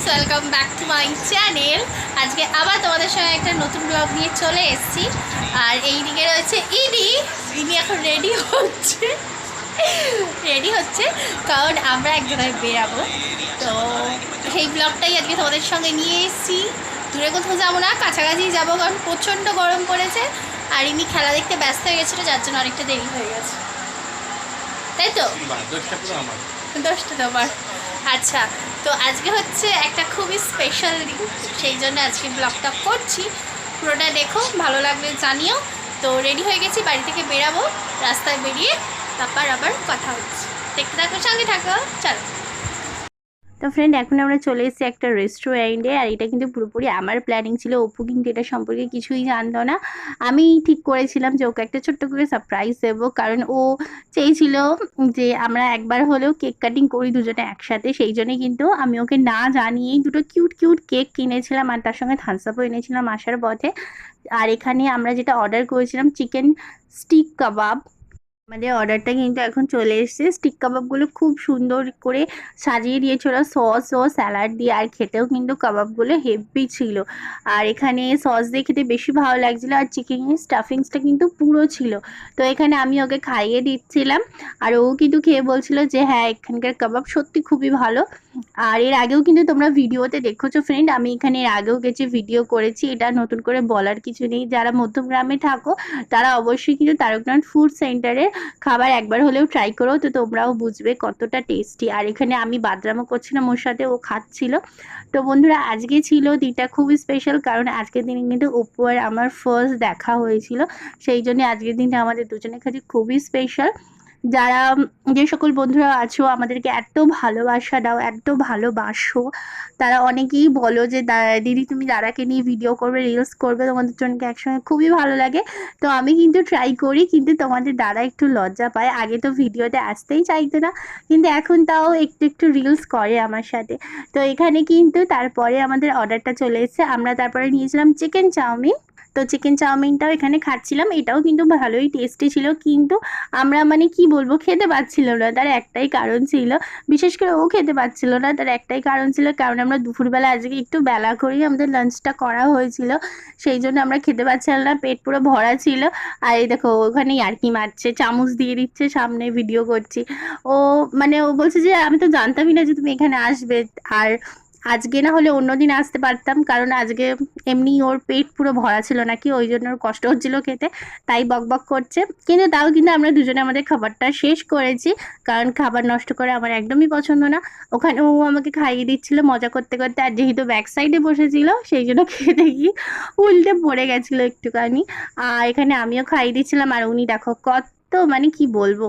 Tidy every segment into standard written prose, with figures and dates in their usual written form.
Welcome back to my channel. আজকে আবার তোমাদের সঙ্গে একটা নতুন ব্লগ নিয়ে চলে এসেছি। আর এই দিকে রয়েছে ইনি এখন রেডি হচ্ছে কারণ আমরা এক জায়গায় বেরাবো। তো সেই ব্লগটাই আজকে তোমাদের সঙ্গে নিয়ে এসেছি। দূরে কোথাও যাবো না, কাছাকাছি যাবো কারণ প্রচণ্ড গরম পড়েছে। আর ইনি খেলা দেখতে ব্যস্ত হয়ে গেছিলো, যার জন্য অনেকটা দেরি হয়ে গেছে, তাই তো? 10টা তোমার। আচ্ছা, তো আজকে হচ্ছে একটা খুবই স্পেশাল দিন, সেই জন্য আজকে ব্লগটা করছি। পুরোটা দেখো, ভালো লাগলে জানিও। তো রেডি হয়ে গেছি, বাড়ি থেকে বেরাবো। রাস্তায় বেরিয়ে তারপর আবার কথা হচ্ছে, দেখতে থাকো, সঙ্গে থাকো, চলো। তো ফ্রেন্ড, এখন আমরা চলে এসেছি একটা রেস্টুরেন্টে। আর এটা কিন্তু পুরোপুরি আমার প্ল্যানিং ছিল। অপু কিন্তু এটা সম্পর্কে কিছুই জানতো না। আমি ঠিক করেছিলাম যে ওকে একটা ছোট্ট করে সারপ্রাইজ দেবো, কারণ ও চেয়েছিল যে আমরা একবার হলেও কেক কাটিং করি দুজনে একসাথে। সেই জন্যই কিন্তু আমি ওকে না জানিয়েই দুটো কিউট কিউট কেক কিনেছিলাম, আর তার সঙ্গে থামস আপও এনেছিলাম আসার পথে। আর এখানে আমরা যেটা অর্ডার করেছিলাম, চিকেন স্টিক কাবাব। আমাদের অর্ডারটা কিন্তু এখন চলে এসেছে। স্টিক কাবাবগুলো খুব সুন্দর করে সাজিয়ে দিয়েছিল সস ও স্যালাড দিয়ে, আর খেতেও কিন্তু কাবাবগুলো হেভি ছিল। আর এখানে সস দিয়ে খেতে বেশি ভালো লাগছিলো, আর চিকেনের স্টাফিংসটা কিন্তু পুরো ছিল। তো এখানে আমি ওকে খাইয়ে দিচ্ছিলাম, আর ও কিন্তু খেয়ে বলছিল যে হ্যাঁ, এখানকার কাবাব সত্যি খুবই ভালো। আর এর আগেও কিন্তু তোমরা ভিডিওতে দেখেছো ফ্রেন্ড, আমি এখানে এর আগেও গেছি, ভিডিও করেছি। এটা নতুন করে বলার কিছু নেই। যারা মধ্যমগ্রামে থাকো তারা অবশ্যই কিন্তু তারকনাথ ফুড সেন্টারে খাবার একবার হলেও ট্রাই করো, তো তোমরাও বুঝবে কতটা টেস্টি। আর এখানে আমি বাদরামও করছিলাম ওর সাথে, ও খাচ্ছিল। তো বন্ধুরা, আজকে ছিল দিনটা খুবই স্পেশাল, কারণ আজকের দিনে কিন্তু অপু আর আমার ফার্স্ট দেখা হয়েছিল। সেই জন্য আজকের দিনটা আমাদের দুজনের কাছে খুবই স্পেশাল। যারা যে সকল বন্ধুরা আছো, আমাদেরকে এত ভালোবাসা দাও, এত ভালোবাসো, তারা অনেকেই বলো যে দিদি তুমি দাদাকে নিয়ে ভিডিও করবে, রিলস করবে, তোমাদের জনকে একসঙ্গে খুবই ভালো লাগে। তো আমি কিন্তু ট্রাই করি, কিন্তু তোমাদের দাদা একটু লজ্জা পায়। আগে তো ভিডিওতে আসতেই চাইতো না, কিন্তু এখন তাও একটু একটু রিলস করে আমার সাথে। তো এখানে কিন্তু তারপরে আমাদের অর্ডারটা চলে এসেছে। আমরা তারপরে নিয়েছিলাম চিকেন চাউমিন। তো চিকেন চাউমিনটাও এখানে খাচ্ছিলাম, এটাও কিন্তু ভালোই টেস্টি ছিল। কিন্তু আমরা মানে কি বলবো, খেতে পাচ্ছিলাম না। তার একটাই কারণ ছিল, বিশেষ করে ও খেতে পাচ্ছিল না, তার একটাই কারণ ছিল, কারণ আমরা দুপুরবেলা আজকে একটু বেলা করেই আমাদের লাঞ্চটা করা হয়েছিল। সেই জন্য আমরা খেতে পাচ্ছিলাম না, পেট পুরো ভরা ছিল। আর এই দেখো, ওখানে ইয়ার্কি মারছে, চামচ দিয়ে দিচ্ছে, সামনে ভিডিও করছি। ও মানে ও বলছে যে আমি তো জানতামই না যে তুমি এখানে আসবে। আর আজকে না হলে অন্যদিন আসতে পারতাম, কারণ আজকে এমনি ওর পেট পুরো ভরা ছিল নাকি, ওই জন্য ওর কষ্ট হচ্ছিল খেতে, তাই বকবক করছে। কিন্তু তাও কিন্তু আমরা দুজনে আমাদের খাবারটা শেষ করেছি, কারণ খাবার নষ্ট করে আমার একদমই পছন্দ না। ওখানে ও আমাকে খাইয়ে দিচ্ছিল মজা করতে করতে, আর যেহেতু ব্যাক সাইডে বসেছিল সেই জন্য খেতে গিয়ে উল্টে পড়ে গেছিলো একটুখানি। আর এখানে আমিও খাইয়ে দিচ্ছিলাম, আর উনি দেখো কত মানে কি বলবো,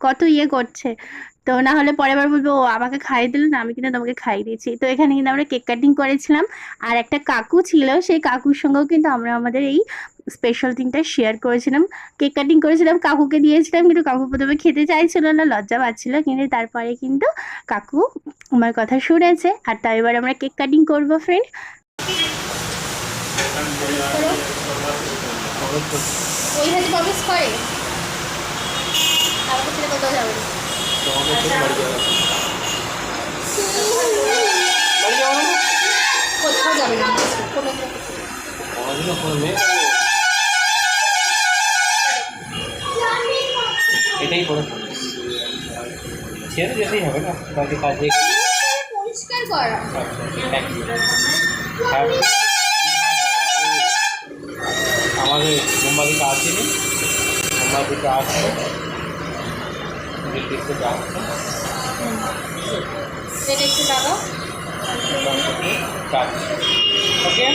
কত ইয়ে করছে। তো না হলে পরের বার বলবো ও আমাকে খাইয়ে দিল না, আমি কিন্তু তোমাকে খাইয়ে দিয়েছি। তো এখানে কিন্তু আমরা কেক কাটিং করেছিলাম, আর একটা কাকু ছিল, সেই কাকুর সঙ্গেও কিন্তু আমরা আমাদের এই স্পেশাল দিনটা শেয়ার করেছিলাম। কেক কাটিং করেছিলাম, কাকুকে দিয়েছিলাম, কিন্তু কাকু প্রথমে খেতে চাইছিল না, লজ্জা পাচ্ছিল। কিন্তু তারপরে কিন্তু কাকু আমার কথা শুনেছে। আর তাই এবার আমরা কেক কাটিং করবো ফ্রেন্ড। ওই হাতে প্রমিস করে আমাকে ছেড়ে কোথাও যাবে না। কোথাও যাবে না, এটাই করে ছেড়ে যেতেই হবে না, বাকি কাজে পরিষ্কার করা। আমাদের মোমবাতিটা আসেনি, মোমবাতিটা আসছে, দেখতে আসছে। একটু টাকা ওকে,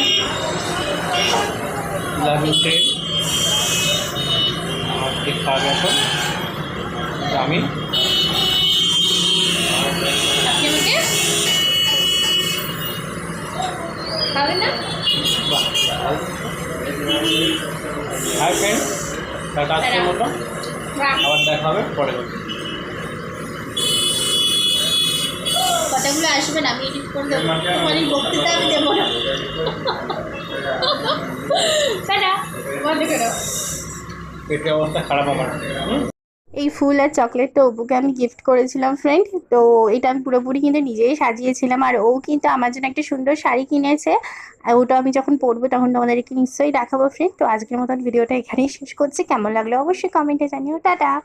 লাভ ইউ ফ্রেন্ড। আমার ঠিক খাওয়া এখন আমি খাবেন না। হাই ফ্রেন্ড, টাটা, আজকের মতো আবার দেখা হবে পরে। কথাগুলো আসবে না, আমি এডিট করে দেবো, তোমার এই বক্তৃতা আমি দেবো না। টাটা, বন্ধ করো। পেটের অবস্থা খারাপ আমার। এই ফুল আর চকলেটটা অপুকে আমি গিফট করেছিলাম ফ্রেন্ড। তো এটা আমি পুরোপুরি কিন্তু নিজেই সাজিয়েছিলাম, আর ও কিন্তু আমার জন্য একটা সুন্দর শাড়ি কিনেছে। আর ওটা আমি যখন পরবো তখন তোমাদেরকে নিশ্চয়ই দেখাবো ফ্রেন্ড। তো আজকের মতন ভিডিওটা এখানেই শেষ করছি, কেমন লাগলো অবশ্যই কমেন্টে জানিও। টাটা।